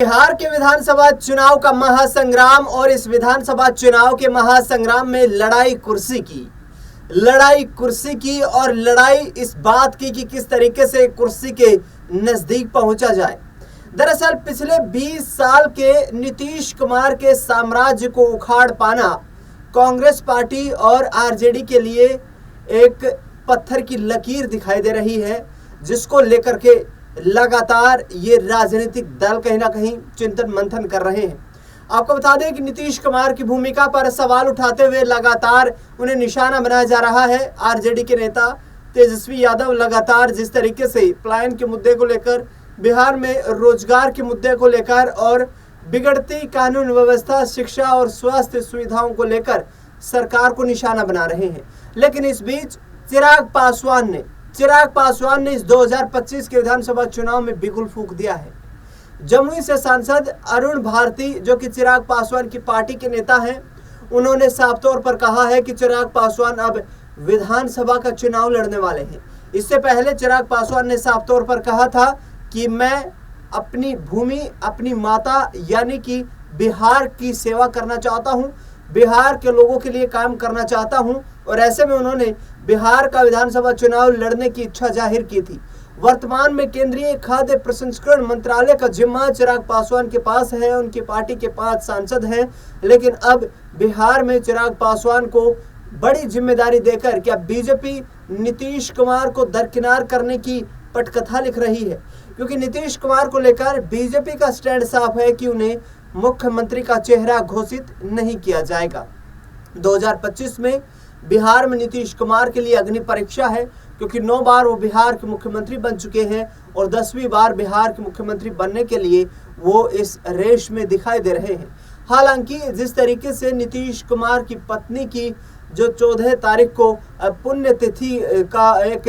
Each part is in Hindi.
बिहार के विधानसभा चुनाव का महासंग्राम और इस विधानसभा चुनाव के महासंग्राम में लड़ाई कुर्सी की और लड़ाई इस बात की कि किस तरीके से कुर्सी के नजदीक पहुंचा जाए। दरअसल पिछले 20 साल के नीतीश कुमार के साम्राज्य को उखाड़ पाना कांग्रेस पार्टी और आरजेडी के लिए एक पत्थर की लकीर दिखाई दे रही है, जिसको लेकर के लगातार ये राजनीतिक दल कहीं ना कहीं चिंतन मंथन कर रहे हैं। आपको बता दें कि नीतीश कुमार की भूमिका पर सवाल उठाते हुए लगातार उन्हें निशाना बनाया जा रहा है। आरजेडी के नेता तेजस्वी यादव लगातार जिस तरीके से पलायन के मुद्दे को लेकर, बिहार में रोजगार के मुद्दे को लेकर और बिगड़ती कानून व्यवस्था, शिक्षा और स्वास्थ्य सुविधाओं को लेकर सरकार को निशाना बना रहे हैं। लेकिन इस बीच चिराग पासवान ने इस 2025 के विधानसभा चुनाव में बिगुल फूंक दिया है। जमुई से सांसद अरुण भारती, जो कि चिराग पासवान की पार्टी के नेता हैं, उन्होंने साफ तौर पर कहा है कि चिराग पासवान अब विधानसभा का चुनाव लड़ने वाले हैं। इससे पहले चिराग पासवान ने साफ तौर पर कहा था कि मैं अपनी भूमि, अपनी माता यानी कि बिहार की सेवा करना चाहता हूं, बिहार के लोगों के लिए काम करना चाहता हूं, और ऐसे में उन्होंने बिहार का विधानसभा चुनाव लड़ने की इच्छा जाहिर की थी। वर्तमान में केंद्रीय खाद्य प्रसंस्करण मंत्रालय का जिम्मा चिराग पासवान के पास है। उनकी पार्टी के 5 सांसद हैं, लेकिन अब बिहार में चिराग पासवान को बड़ी जिम्मेदारी देकर क्या बीजेपी नीतीश कुमार को दरकिनार करने की पटकथा लिख रही है, क्योंकि नीतीश कुमार को लेकर बीजेपी का स्टैंड साफ है कि उन्हें मुख्यमंत्री का चेहरा घोषित नहीं किया जाएगा। 2025 में बिहार में नीतीश कुमार के लिए अग्नि परीक्षा है, क्योंकि 9 बार वो बिहार के मुख्यमंत्री बन चुके हैं और 10वीं बार बिहार के मुख्यमंत्री बनने के लिए वो इस रेस में दिखाई दे रहे हैं। हालांकि जिस तरीके से नीतीश कुमार की पत्नी की जो 14 तारीख को पुण्यतिथि का एक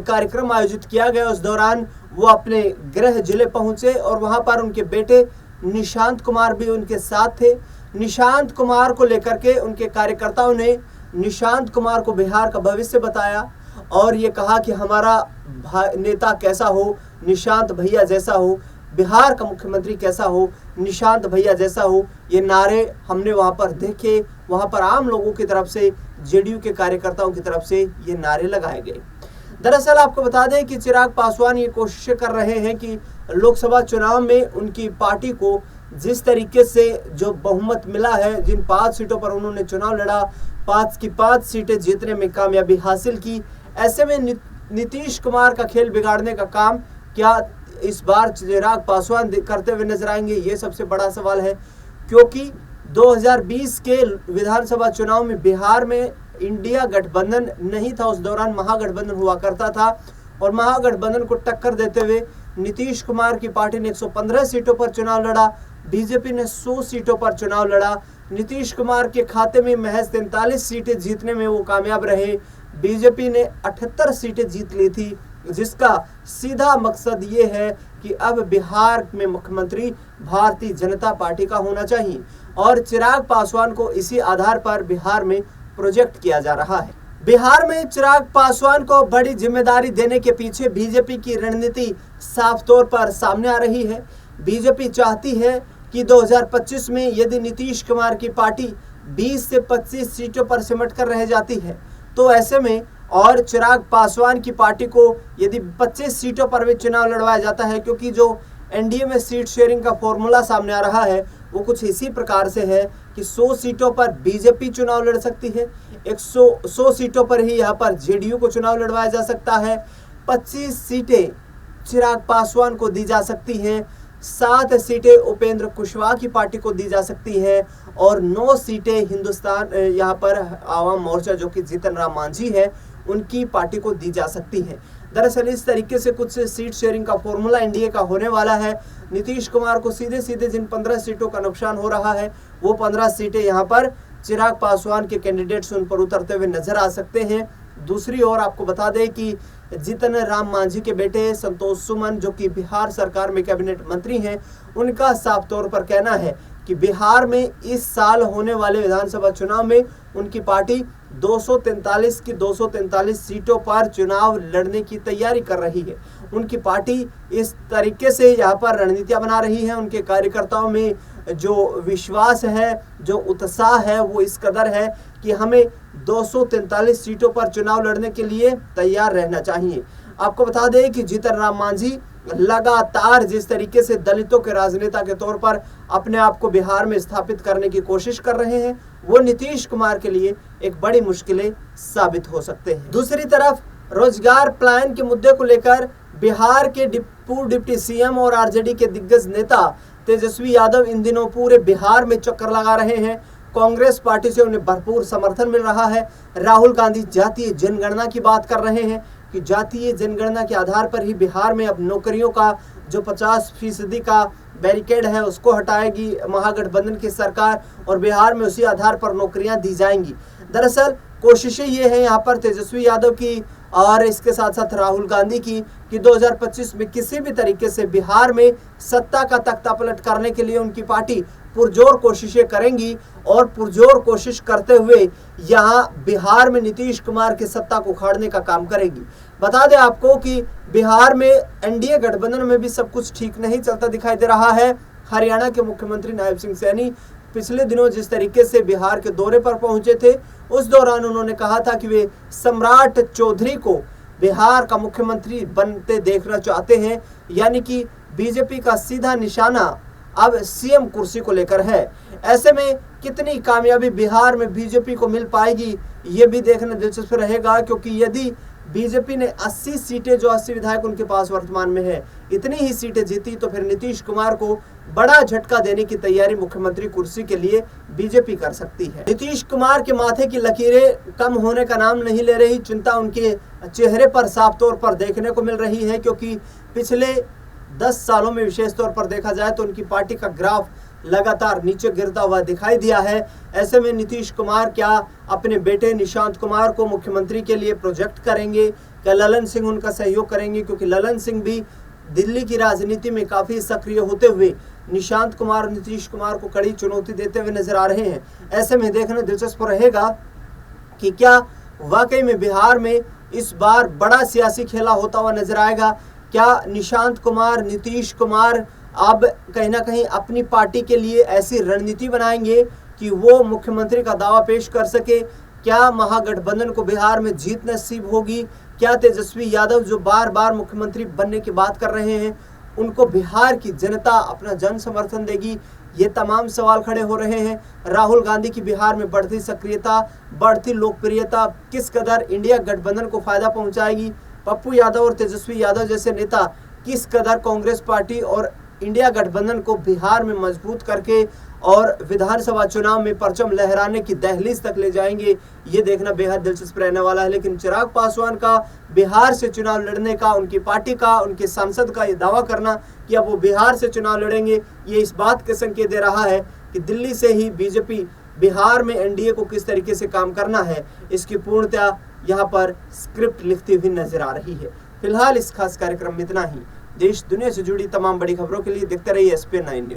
कार्यक्रम आयोजित किया गया, उस दौरान वो अपने गृह जिले पहुंचे और वहां पर उनके बेटे निशांत कुमार भी उनके साथ थे। निशांत कुमार को लेकर के उनके कार्यकर्ताओं ने निशांत कुमार को बिहार का भविष्य बताया और ये कहा कि हमारा नेता कैसा हो, निशांत भैया जैसा हो, बिहार का मुख्यमंत्री कैसा हो, निशांत भैया जैसा हो। ये नारे हमने वहां पर देखे, वहां पर आम लोगों की तरफ से, जेडीयू के कार्यकर्ताओं की तरफ से ये नारे लगाए गए। दरअसल आपको बता दें कि चिराग पासवान ये कोशिश कर रहे हैं कि लोकसभा चुनाव में उनकी पार्टी को जिस तरीके से जो बहुमत मिला है, जिन 5 सीटों पर उन्होंने चुनाव लड़ा, 5 की 5 सीटें जीतने में कामयाबी हासिल की। ऐसे में नीतीश कुमार का खेल बिगाड़ने का काम क्या इस बार चिराग पासवान करते हुए नजर आएंगे, ये सबसे बड़ा सवाल है। क्योंकि 2020 के विधानसभा चुनाव में बिहार में इंडिया गठबंधन नहीं था, उस दौरान महागठबंधन हुआ करता था और महागठबंधन को टक्कर देते हुए नीतीश कुमार की पार्टी ने 115 सीटों पर चुनाव लड़ा, बीजेपी ने 100 सीटों पर चुनाव लड़ा। नीतीश कुमार के खाते में महज 43 सीटें जीतने में वो कामयाब रहे। बीजेपी ने 78 सीटें जीत ली थी, जिसका सीधा मकसद ये है कि अब बिहार में मुख्यमंत्री भारतीय जनता पार्टी का होना चाहिए और चिराग पासवान को इसी आधार पर बिहार में प्रोजेक्ट किया जा रहा है। बिहार में चिराग पासवान को बड़ी जिम्मेदारी देने के पीछे बीजेपी की रणनीति साफ तौर पर सामने आ रही है। बीजेपी चाहती है कि 2025 में यदि नीतीश कुमार की पार्टी 20 से 25 सीटों पर सिमट कर रह जाती है, तो ऐसे में और चिराग पासवान की पार्टी को यदि 25 सीटों पर भी चुनाव लड़वाया जाता है, क्योंकि जो एनडीए में सीट शेयरिंग का फॉर्मूला सामने आ रहा है वो कुछ इसी प्रकार से है कि 100 सीटों पर बीजेपी चुनाव लड़ सकती है, 100 सीटों पर ही यहाँ पर जेडीयू को चुनाव लड़वाया जा सकता है, 25 सीटें चिराग पासवान को दी जा सकती हैं, 7 सीटें उपेंद्र कुशवाहा की पार्टी को दी जा सकती है और 9 सीटें हिंदुस्तान यहाँ पर आवाम मोर्चा जो कि जीतन राम मांझी है उनकी पार्टी को दी जा सकती है। दरअसल इस तरीके से कुछ सीट शेयरिंग का फॉर्मूला एनडीए का होने वाला है। नीतीश कुमार को सीधे सीधे जिन 15 सीटों का नुकसान हो रहा है, वो 15 सीटें यहाँ पर चिराग पासवान के कैंडिडेट्स उन पर उतरते हुए नजर आ सकते हैं। दूसरी ओर आपको बता दें कि जीतन राम मांझी के बेटे संतोष सुमन, जो कि बिहार सरकार में कैबिनेट मंत्री हैं, उनका साफ तौर पर कहना है कि बिहार में इस साल होने वाले विधानसभा चुनाव में उनकी पार्टी 243 की 243 सीटों पर चुनाव लड़ने की तैयारी कर रही है। उनकी पार्टी इस तरीके से यहाँ पर रणनीतियां बना रही है। उनके कार्यकर्ताओं में जो विश्वास है, जो उत्साह है, वो इस कदर है कि हमें 243 सीटों पर चुनाव लड़ने के लिए तैयार रहना चाहिए। आपको बता दें कि जीतन राम मांझी लगातार जिस तरीके से दलितों के राजनेता के तौर पर अपने आप को बिहार में स्थापित करने की कोशिश कर रहे हैं, वो नीतीश कुमार के लिए एक बड़ी मुश्किलें साबित हो सकते हैं। दूसरी तरफ रोजगार प्लान के मुद्दे को लेकर बिहार के पूर्व डिप्टी सीएम और आरजेडी के दिग्गज नेता तेजस्वी यादव इन दिनों पूरे बिहार में चक्कर लगा रहे हैं। कांग्रेस पार्टी से उन्हें भरपूर समर्थन मिल रहा है। राहुल गांधी जातीय जनगणना की बात कर रहे हैं कि जातीय जनगणना के आधार पर ही बिहार में अब नौकरियों का जो 50% का बैरिकेड है उसको हटाएगी महागठबंधन की सरकार और बिहार में उसी आधार पर नौकरियां दी जाएंगी। दरअसल कोशिशें ये हैं यहाँ पर तेजस्वी यादव की और इसके साथ साथ राहुल गांधी की कि 2025 में किसी भी तरीके से बिहार में सत्ता का तख्ता पलट करने के लिए उनकी पार्टी पुरजोर कोशिशें करेंगी और पुरजोर कोशिश करते हुए यहाँ बिहार में नीतीश कुमार की सत्ता को उखाड़ने का काम करेगी। बता दें आपको कि बिहार में एनडीए गठबंधन में भी सब कुछ ठीक नहीं चलता दिखाई दे रहा है। हरियाणा के मुख्यमंत्री नायब सिंह सैनी पिछले दिनों जिस तरीके से बिहार के दौरे पर पहुंचे थे, उस दौरान उन्होंने कहा था कि वे सम्राट चौधरी को बिहार का मुख्यमंत्री बनते देखना चाहते हैं, यानी कि बीजेपी का सीधा निशाना अब सीएम कुर्सी को लेकर है। ऐसे में कितनी कामयाबी बिहार में बीजेपी को मिल पाएगी ये भी देखना दिलचस्प रहेगा, क्योंकि यदि बीजेपी ने 80 सीटें, जो 80 विधायक उनके पास वर्तमान में है, इतनी ही सीटें जीती तो फिर नीतीश कुमार को बड़ा झटका देने की तैयारी मुख्यमंत्री कुर्सी के लिए बीजेपी कर सकती है। नीतीश कुमार के माथे की लकीरें कम होने का नाम नहीं ले रही। चिंता उनके चेहरे पर साफ तौर पर देखने को मिल रही है, क्योंकि पिछले 10 सालों में विशेष तौर पर देखा जाए तो उनकी पार्टी का ग्राफ लगातार नीचे गिरता हुआ दिखाई दिया है। ऐसे में नीतीश कुमार क्या अपने बेटे निशांत कुमार को मुख्यमंत्री के लिए प्रोजेक्ट करेंगे? क्या ललन सिंह उनका सहयोग करेंगे? क्योंकि ललन सिंह भी दिल्ली की राजनीति में काफी सक्रिय होते हुए निशांत कुमार और नीतीश कुमार को कड़ी चुनौती देते हुए नजर आ रहे हैं। ऐसे में देखना दिलचस्प रहेगा कि क्या वाकई में बिहार में इस बार बड़ा सियासी खेला होता हुआ नजर आएगा। क्या निशांत कुमार, नीतीश कुमार अब कहीं ना कहीं अपनी पार्टी के लिए ऐसी रणनीति बनाएंगे कि वो मुख्यमंत्री का दावा पेश कर सके? क्या महागठबंधन को बिहार में जीत नसीब होगी? क्या तेजस्वी यादव जो बार बार मुख्यमंत्री बनने की बात कर रहे हैं उनको बिहार की जनता अपना जन समर्थन देगी? ये तमाम सवाल खड़े हो रहे हैं। राहुल गांधी की बिहार में बढ़ती सक्रियता, बढ़ती लोकप्रियता किस कदर इंडिया गठबंधन को फायदा पहुंचाएगी? पप्पू यादव और तेजस्वी यादव जैसे नेता किस कदर कांग्रेस पार्टी और इंडिया गठबंधन को बिहार में मजबूत करके और विधानसभा चुनाव में परचम लहराने की दहलीज तक ले जाएंगे, ये देखना बेहद दिलचस्प रहने वाला है। लेकिन चिराग पासवान का बिहार से चुनाव लड़ने का, उनकी पार्टी का, उनके सांसद का ये दावा करना कि अब वो बिहार से चुनाव लड़ेंगे, ये इस बात के संकेत दे रहा है कि दिल्ली से ही बीजेपी बिहार में एनडीए को किस तरीके से काम करना है, इसकी पूर्णतः यहाँ पर स्क्रिप्ट लिखती हुई नजर आ रही है। फिलहाल इस खास कार्यक्रम में इतना ही। देश दुनिया से जुड़ी तमाम बड़ी खबरों के लिए देखते रहिए SPN9 न्यूज।